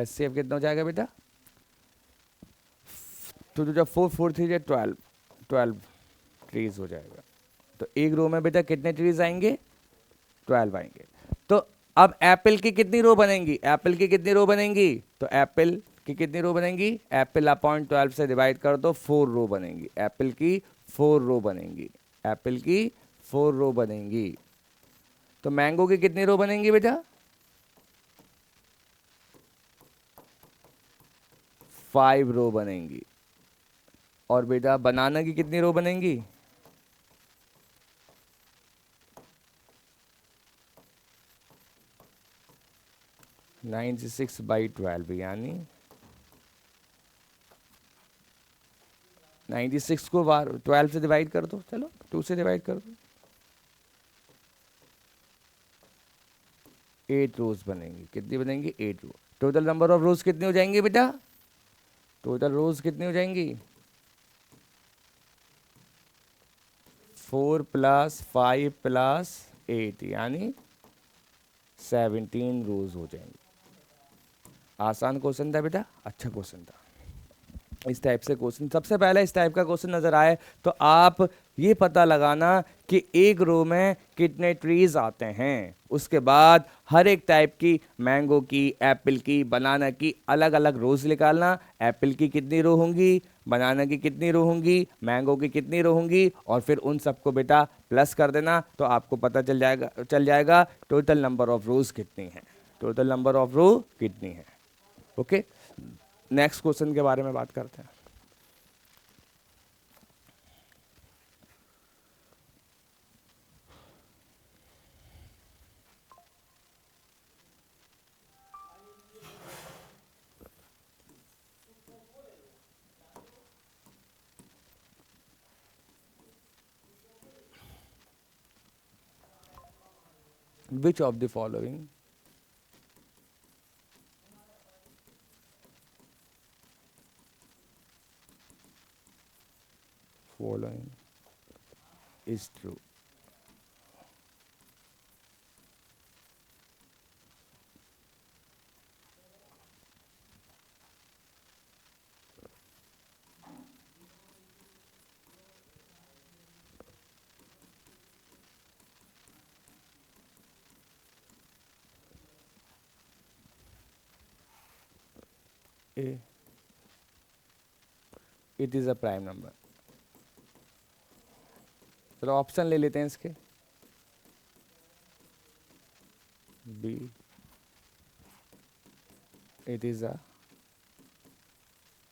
HCF कितना हो जाएगा बेटा, तो जब 4 4 3 या 12, 12 ट्रीज हो जाएगा। तो एक रो में बेटा कितने ट्रीज आएंगे, 12 आएंगे। तो अब एप्पल की कितनी रो बनेंगी, एप्पल की कितनी रो बनेंगी, तो एप्पल की कितनी रो बनेंगी, एप्पल अपॉन 12 से डिवाइड कर दो, 4 रो बनेंगी। एप्पल की 4 रो बनेंगी, एप्पल की 4 रो बनेंगी। तो मैंगो की कितनी रो बनेंगी बेटा, 5 रो बनेंगी। और बेटा बनाना की कितनी रो बनेंगी, 96/12, यानी 96 को 12 से डिवाइड कर दो, चलो 2 से डिवाइड कर दो, 8 रोज बनेंगी। कितनी बनेंगी, 8 रो। टोटल नंबर ऑफ रोज कितनी हो जाएंगी बेटा, टोटल रोज कितनी हो जाएंगी, 4 + 5 + 8 यानी 17 रोज हो जाएंगी। आसान क्वेश्चन था बेटा, अच्छा क्वेश्चन था। इस टाइप से क्वेश्चन, सबसे पहले इस टाइप का क्वेश्चन नजर आए तो आप ये पता लगाना कि एक रो में कितने ट्रीज आते हैं। उसके बाद हर एक टाइप की, मैंगो की, एप्पल की, बनाना की अलग अलग रोज निकालना। एप्पल की कितनी रो होंगी, बनाना की कितनी रो होंगी, मैंगो की कितनी रो होंगी, और फिर उन सबको बेटा प्लस कर देना तो आपको पता चल जाएगा टोटल नंबर ऑफ रोज कितनी है, टोटल नंबर ऑफ रो कितनी है। ओके, नेक्स्ट क्वेश्चन के बारे में बात करते हैं। Which of the following is true? A, it is a prime number. चलो ऑप्शन ले लेते हैं इसके, B it is a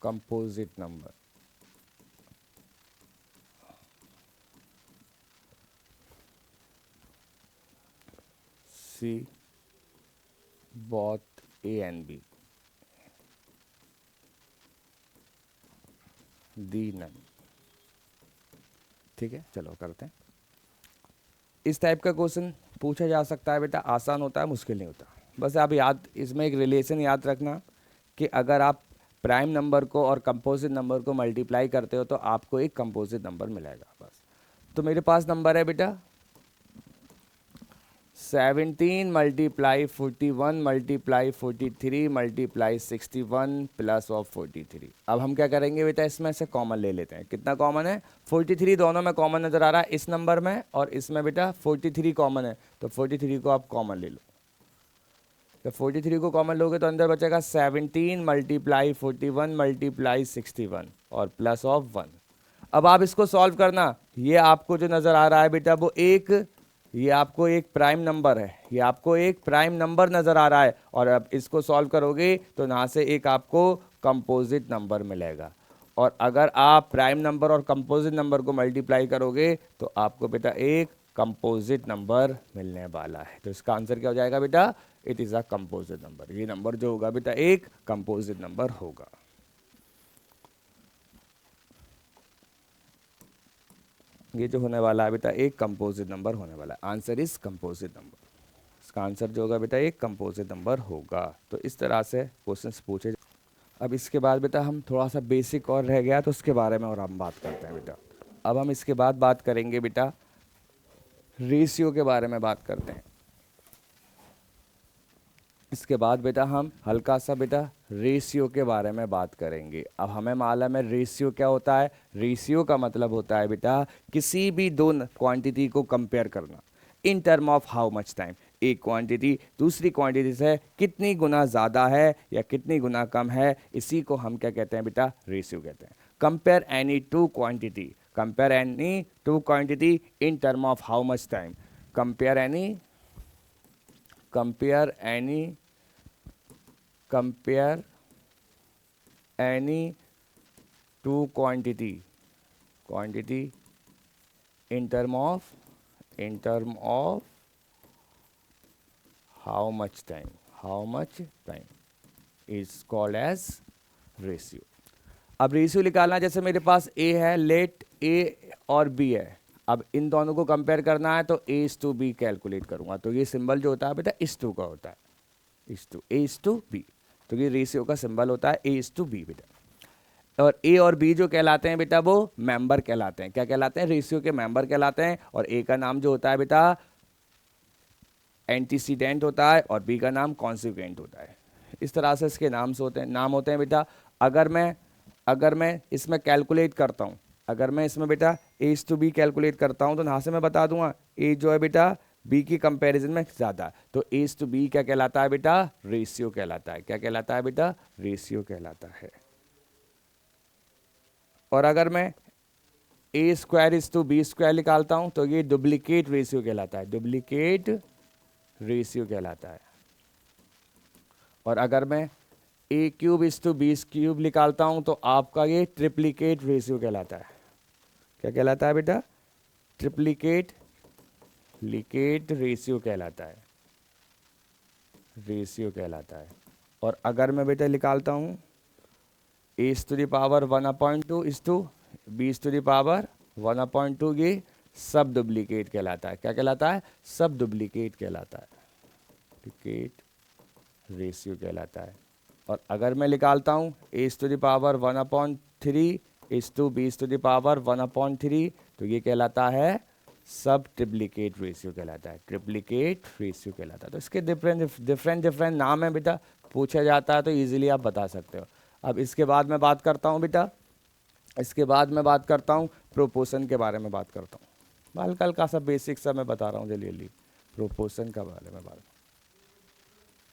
composite number, C both A and B, D none. ठीक है, चलो करते हैं। इस टाइप का क्वेश्चन पूछा जा सकता है बेटा, आसान होता है, मुश्किल नहीं होता। बस आप याद, इसमें एक रिलेशन याद रखना कि अगर आप प्राइम नंबर को और कंपोजिट नंबर को मल्टीप्लाई करते हो तो आपको एक कंपोजिट नंबर मिलेगा बस। तो मेरे पास नंबर है बेटा 17 multiply 41 multiply 43 multiply 61 plus of 43। अब हम क्या करेंगे बेटा, इसमें से कॉमन ले लेते हैं। कितना कॉमन है? 43 दोनों में कॉमन नजर आ रहा है, इस नंबर में और इसमें बेटा 43 कॉमन है, तो 43 को आप कॉमन ले लो। तो 43 को कॉमन लोगे तो अंदर बचेगा 17 मल्टीप्लाई 41 मल्टीप्लाई 61 और प्लस ऑफ 1। अब आप इसको सॉल्व करना, ये आपको जो नजर आ रहा है बेटा वो ये आपको एक प्राइम नंबर है, ये आपको एक प्राइम नंबर नजर आ रहा है, और अब इसको सॉल्व करोगे तो यहाँ से एक आपको कंपोजिट नंबर मिलेगा। और अगर आप प्राइम नंबर और कंपोजिट नंबर को मल्टीप्लाई करोगे तो आपको बेटा एक कंपोजिट नंबर मिलने वाला है। तो इसका आंसर क्या हो जाएगा बेटा? It is a composite number. ये नंबर जो होगा बेटा एक कंपोजिट नंबर होगा। ये जो होने वाला है बेटा एक कंपोजिट नंबर होने वाला है। Answer is composite number. इसका आंसर जो होगा बेटा एक कंपोजिट नंबर होगा। तो इस तरह से क्वेश्चंस पूछे। अब इसके बाद बेटा हम थोड़ा सा बेसिक और रह गया तो उसके बारे में और हम बात करते हैं बेटा। अब हम इसके बाद बात करेंगे बेटा रेशियो के बारे में बात करते हैं। इसके बाद बेटा हम हल्का सा बेटा रेशियो के बारे में बात करेंगे। अब हमें मालूम है रेशियो क्या होता है। रेशियो का मतलब होता है बेटा किसी भी दो क्वांटिटी को कंपेयर करना in term of how much time. एक क्वांटिटी दूसरी क्वांटिटी से कितनी गुना ज़्यादा है या कितनी गुना कम है, इसी को हम क्या कहते हैं बेटा? रेशियो कहते हैं। Compare any two quantity, compare any two quantity in term of how much time. Compare any two quantity in term of how much time is called as ratio। अब रेशियो निकालना, जैसे मेरे पास A है, late A और B है। अब इन दोनों को कंपेयर करना है तो A/B कैलकुलेट करूंगा, तो ये सिंबल जो होता है बेटा इस2 का होता है, A/B। तो ये रेशियो का सिंबल होता है A/B बेटा। और A और B जो कहलाते हैं बेटा वो मेंबर कहलाते हैं। क्या कहलाते हैं? रेशियो के मेंबर कहलाते हैं। और A का नाम जो होता है बेटा एंटीसीडेंट होता है और B का नाम कॉन्सिक्वेंट होता है। इस तरह से इसके नाम होते हैं बेटा। अगर मैं इसमें कैलकुलेट करता हूँ, अगर मैं इसमें बेटा A/B कैलकुलेट करता हूँ तो यहाँ से मैं बता दूंगा A जो है बेटा B की कंपैरिजन में ज़्यादा, तो A/B क्या कहलाता है बेटा? रेशियो कहलाता है। क्या कहलाता है बेटा? रेशियो कहलाता है। और अगर मैं A²/B² निकालता हूँ तो ये डुप्लीकेट रेशियो कहलाता है, डुप्लीकेट रेशियो कहलाता है। और अगर मैं A³/B³ निकालता हूँ तो आपका ये ट्रिप्लीकेट रेशियो कहलाता है। क्या कहलाता है बेटा? ट्रिप्लीकेट रेशियो कहलाता है, रेशियो कहलाता है। और अगर मैं बेटा निकालता हूँ A⁻1/2 B⁻1/2, ये सब डुप्लीकेट कहलाता है। क्या कहलाता है? सब डुप्लीकेट कहलाता है, डुप्लीकेट रेशियो कहलाता है। और अगर मैं निकालता हूँ A⁻1/3 B⁻1/3, तो ये कहलाता है सब ट्रिप्लीकेट रेशियो कहलाता है, ट्रिप्लीकेट रेशियो कहलाता है। तो इसके डिफरेंट नाम है बेटा, पूछा जाता है तो इजीली आप बता सकते हो। अब इसके बाद मैं बात करता हूँ बेटा, इसके बाद मैं बात करता हूँ प्रोपोर्शन के बारे में बात करता हूँ। हल्का सा बेसिक सा मैं बता रहा हूँ जल्दी प्रोपोर्शन के बारे में बात।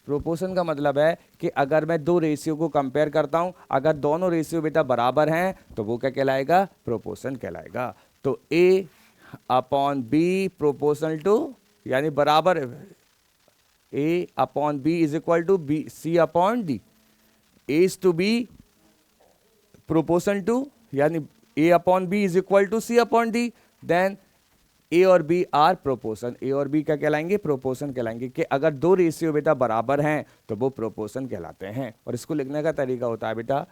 प्रोपोर्शन का मतलब है कि अगर मैं दो रेशियो को कंपेयर करता हूं, अगर दोनों रेशियो बेटा बराबर हैं तो वो क्या कहलाएगा, प्रोपोर्शन कहलाएगा। तो A upon B proportional to, यानी बराबर, A upon B is equal to B C upon D. A is to B proportion to, यानी A upon B is equal to C upon D, then A और B are proportion. ए और B क्या कहलाएंगे, proportion कहलाएंगे। कि अगर दो ratio बेटा बराबर हैं तो वो प्रोपोर्शन कहलाते हैं। और इसको लिखने का तरीका होता है बेटा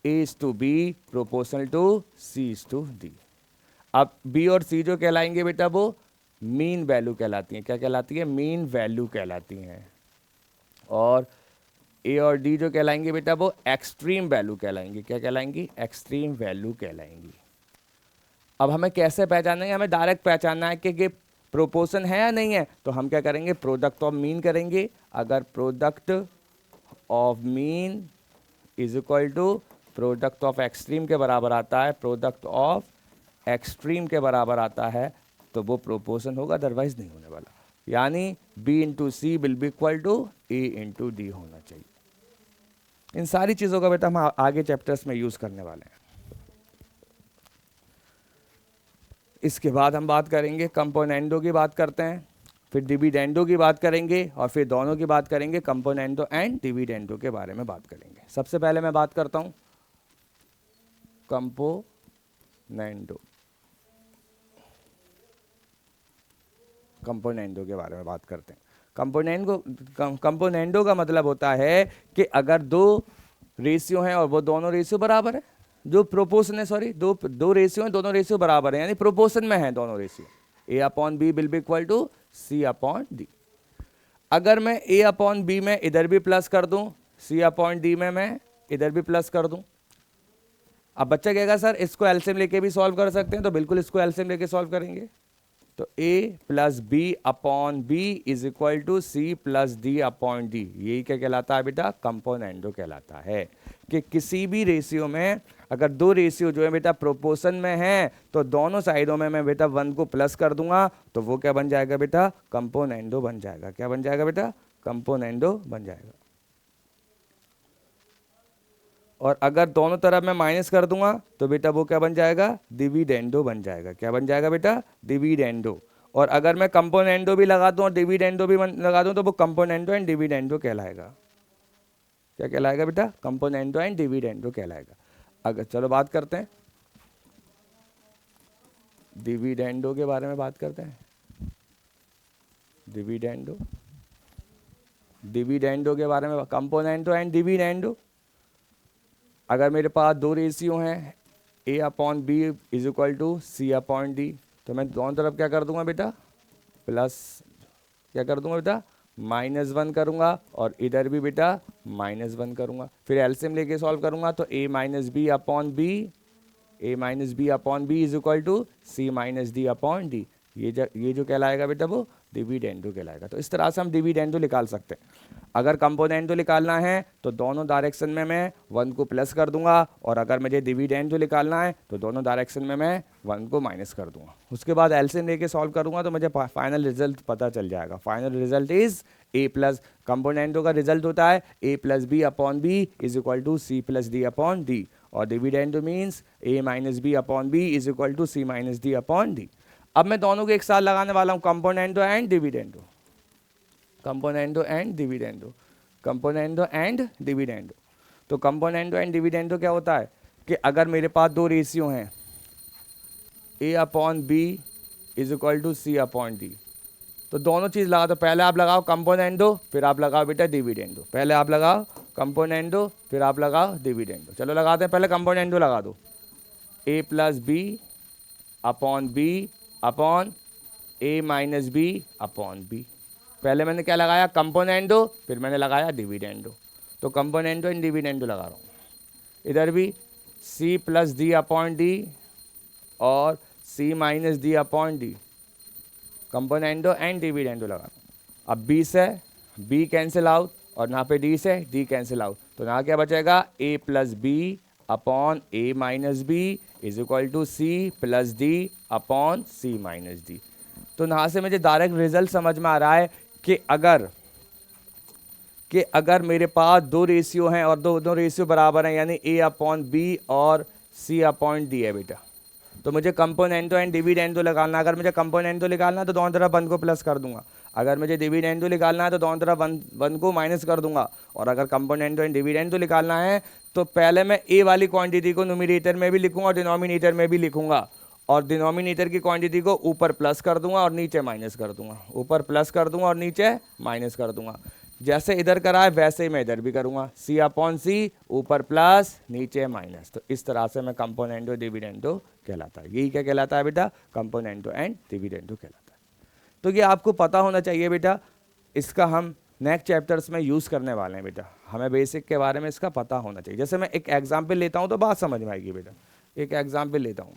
A is to B proportional to C is to D. अब बी और सी जो कहलाएंगे बेटा वो मीन वैल्यू कहलाती हैं। क्या कहलाती है, मीन वैल्यू कहलाती हैं। और ए और डी जो कहलाएंगे बेटा वो एक्सट्रीम वैल्यू कहलाएंगे। क्या कहलाएंगी, एक्सट्रीम वैल्यू कहलाएंगी। अब हमें कैसे पहचानेंगे, हमें डायरेक्ट पहचानना है कि ये प्रोपोर्शन है या नहीं है। तो हम क्या करेंगे, प्रोडक्ट ऑफ मीन करेंगे। अगर product of mean is equal to product of extreme के बराबर आता है, प्रोडक्ट ऑफ एक्सट्रीम के बराबर आता है, तो वो प्रोपोर्शन होगा, अदरवाइज नहीं होने वाला। यानी B into C will be equal to A into D होना चाहिए। इन सारी चीज़ों का बेटा हम आगे चैप्टर्स में यूज़ करने वाले हैं। इसके बाद हम बात करेंगे कंपोनेंडो की बात करते हैं, फिर डिविडेंडो की बात करेंगे, और फिर दोनों की बात करेंगे, कंपोनेंडो एंड डिविडेंडो के बारे में बात करेंगे। सबसे पहले मैं बात करता हूं कंपोनेंडो के बारे में बात करते हैं। कंपोनेंडो का मतलब होता है कि अगर दो रेशियो हैं और वो दोनों रेशियो बराबर है, जो प्रोपोर्शन है, सॉरी, दो रेशियो हैं, दोनों रेशियो बराबर है, यानी प्रोपोर्शन में है दोनों ratio. A upon B will be equal to C upon D. अगर मैं ए अपॉन बी में इधर भी प्लस कर दूं, सी अपॉन डी में मैं इधर भी प्लस कर दूं, अब बच्चा कहेगा सर इसको एलसीएम लेके भी सॉल्व कर सकते हैं, तो बिल्कुल इसको एलसीएम लेके सॉल्व करेंगे। तो a plus B upon B is equal to C plus D upon D. यही क्या कहलाता है बेटा, कंपोनेंडो कहलाता है। कि किसी भी रेशियो में अगर दो रेशियो जो है बेटा प्रोपोर्शन में है तो दोनों साइडों में मैं बेटा 1 को प्लस कर दूंगा, तो वो क्या बन जाएगा बेटा, कंपोनेंडो बन जाएगा। क्या बन जाएगा बेटा, कंपोनेंडो बन जाएगा। और अगर दोनों तरफ मैं माइनस कर दूंगा तो बेटा वो क्या बन जाएगा, डिविडेंडो बन जाएगा। क्या बन जाएगा बेटा, डिविडेंडो। और अगर मैं कंपोनेंडो भी लगा दूं और डिविडेंडो भी लगा दूं तो वो कंपोनेंडो एंड डिविडेंडो कहलाएगा। क्या कहलाएगा बेटा, कंपोनेंडो एंड डिविडेंडो कहलाएगा। अगर चलो बात करते हैं डिविडेंडो के बारे में बात करते हैं। डिविडेंडो के बारे में, कंपोनेंडो एंड डिविडेंडो। अगर मेरे पास दो रेशियो हैं a upon B is equal to C upon D, तो मैं दोनों तरफ क्या कर दूंगा बेटा, प्लस, क्या कर दूंगा बेटा, -1 करूंगा, और इधर भी बेटा -1 करूंगा। फिर एलसीएम लेके सॉल्व करूंगा तो a minus B upon B is equal to C minus D upon D. ये जो कहलाएगा बेटा वो डिविडेंडो कहलाएगा। तो इस तरह से हम डिविडेंडो निकाल सकते हैं। अगर कंपोनेंडो निकालना है तो दोनों डायरेक्शन में मैं 1 को प्लस कर दूंगा, और अगर मुझे डिविडेंडो निकालना है तो दोनों डायरेक्शन में मैं 1 को माइनस कर दूंगा। उसके बाद एलसीएम लेके सॉल्व करूंगा तो मुझे फाइनल रिजल्ट पता चल जाएगा। Final result is a plus, componendo का रिजल्ट होता है a plus B upon B is equal to C plus D upon D, और dividendo means a minus B upon B is equal to C minus D upon D. अब मैं दोनों को एक साथ लगाने वाला हूं, componendo and dividendo, componendo and dividendo, componendo and dividendo. तो कंपोनेंडो एंड डिविडेंडो क्या होता है कि अगर मेरे पास दो रेशियो हैं a upon B is equal to C upon D, तो दोनों चीज़ लगा दो। पहले आप लगाओ कंपोनेंडो, फिर आप लगाओ बेटा डिविडेंडो। पहले आप लगाओ कंपोनेंडो, फिर आप लगाओ डिविडेंडो। चलो लगाते हैं, पहले कंपोनेंडो लगा दो। a plus B upon a minus B upon B. पहले मैंने क्या लगाया, कंपोनेंडो, फिर मैंने लगाया डिविडेंडो। तो कंपोनेंडो एंड डिविडेंडो लगा रहा हूँ। इधर भी c plus D upon D और c minus D upon D, componendo and dividendo लगा रहा हूँ। अब b से b कैंसिल आउट, और यहाँ पे d से d कैंसिल आउट, तो यहाँ क्या बचेगा, a plus B upon a minus B is equal to c plus D upon c minus D. तो यहाँ से मुझे डायरेक्ट रिजल्ट समझ में आ रहा है कि अगर कि अगर मेरे पास दो रेशियो हैं और दो रेशियो बराबर हैं, यानी ए अपॉन बी और सी अपॉन डी है बेटा, तो मुझे कंपोनेंटो एंड डिविडेंडो निकालना। अगर मुझे कंपोनेंटो निकालना है तो दोनों तरफ 1 को प्लस कर दूंगा, अगर मुझे डिविडेंडो निकालना है तो दोनों तरफ 1 को माइनस कर दूंगा। और अगर कंपोनेंटो एंड डिविडेंडो निकालना है तो पहले मैं ए वाली क्वांटिटी को न्यूमरेटर में भी लिखूंगा और डिनोमिनेटर में भी लिखूंगा, और डिनोमिनेटर की क्वांटिटी को ऊपर प्लस कर दूंगा और नीचे माइनस कर दूंगा, ऊपर प्लस कर दूंगा और नीचे माइनस कर दूंगा। जैसे इधर करा है वैसे ही मैं इधर भी करूंगा, सी अपॉन सी, ऊपर प्लस नीचे माइनस। तो इस तरह से मैं कंपोनेंटो डिविडेंडो कहलाता है। यही क्या कहलाता है बेटा? कंपोनेंटो एंड डिविडेंडो कहलाता है। तो ये आपको पता होना चाहिए बेटा, इसका हम नेक्स्ट चैप्टर्स में यूज़ करने वाले हैं बेटा, हमें बेसिक के बारे में इसका पता होना चाहिए। जैसे मैं एक एग्जाम्पल लेता हूँ तो बात समझ में आएगी बेटा। एक एग्जाम्पल लेता हूँ,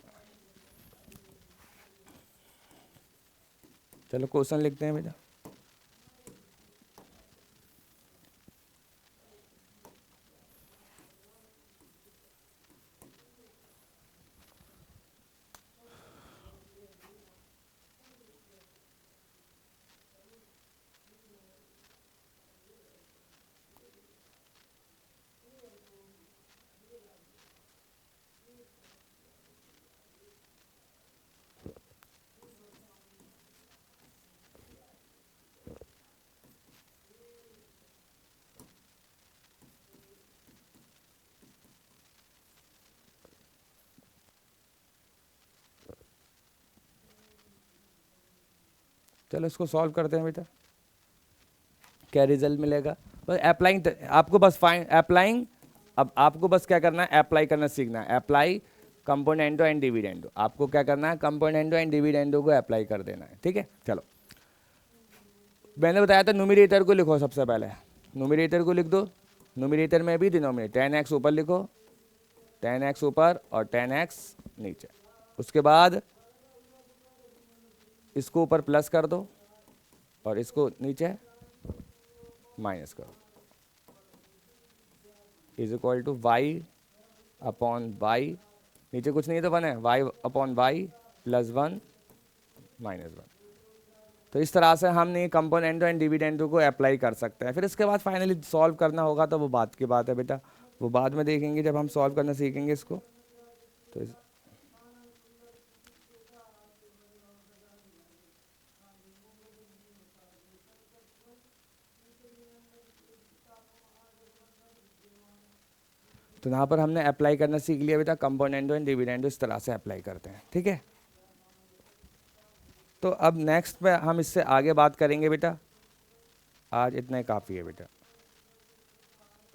चलो क्वेश्चन लिखते हैं बेटा। चलो इसको सॉल्व करते हैं बेटा, क्या रिजल्ट मिलेगा। बस अप्लाइंग, आपको बस फाइन अप्लाइंग, अब आपको बस क्या करना है, अप्लाई करना सीखना है। अप्लाई कंपोनेंटो एंड डिविडेंडो, आपको क्या करना है, कंपोनेंटो एंड डिविडेंडो को अप्लाई कर देना है। ठीक है, चलो मैंने बताया था न्यूमरेटर को लिखो सबसे पहले, न्यूमरेटर को लिख दो, न्यूमरेटर में भी डिनोमिनेटर 10x ऊपर लिखो, 10x ऊपर और 10x नीचे। उसके बाद इसको ऊपर प्लस कर दो और इसको नीचे माइनस करो, is equal to Y upon Y, नीचे कुछ नहीं है तो 1 है, Y upon Y plus 1 minus 1। तो इस तरह से हम नहीं कंपोनेंटो एंड डिविडेंडो को अप्लाई कर सकते हैं। फिर इसके बाद फाइनली सॉल्व करना होगा तो वो बात की बात है बेटा, वो बाद में देखेंगे जब हम सॉल्व करना सीखेंगे इसको। तो यहाँ पर हमने अप्लाई करना सीख लिया बेटा, कंपोनेंटो एंड डिविडेंडो इस तरह से अप्लाई करते हैं। ठीक है, तो अब नेक्स्ट पे हम इससे आगे बात करेंगे बेटा, आज इतना ही काफ़ी है बेटा,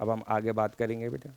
अब हम आगे बात करेंगे बेटा।